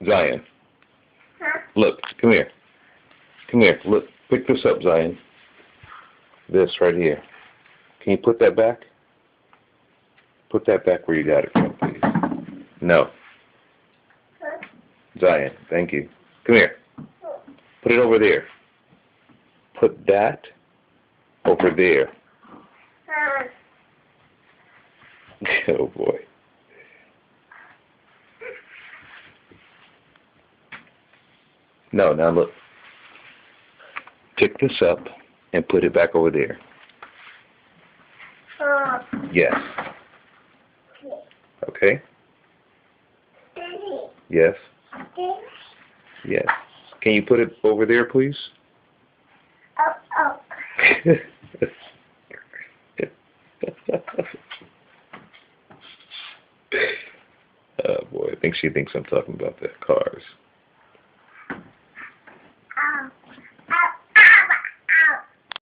Zion, Huh? look, come here. Come here, look, pick this up, Zion. This right here. Can you put that back? Put that back where you got it from, please. No. Huh? Zion, thank you. Come here. Put it over there. Put that over there. Huh? Oh, boy. No, now look. Pick this up and put it back over there. Yes. Okay? Yes. Yes. Can you put it over there, please? Oh. Oh boy, I think she thinks I'm talking about the cars.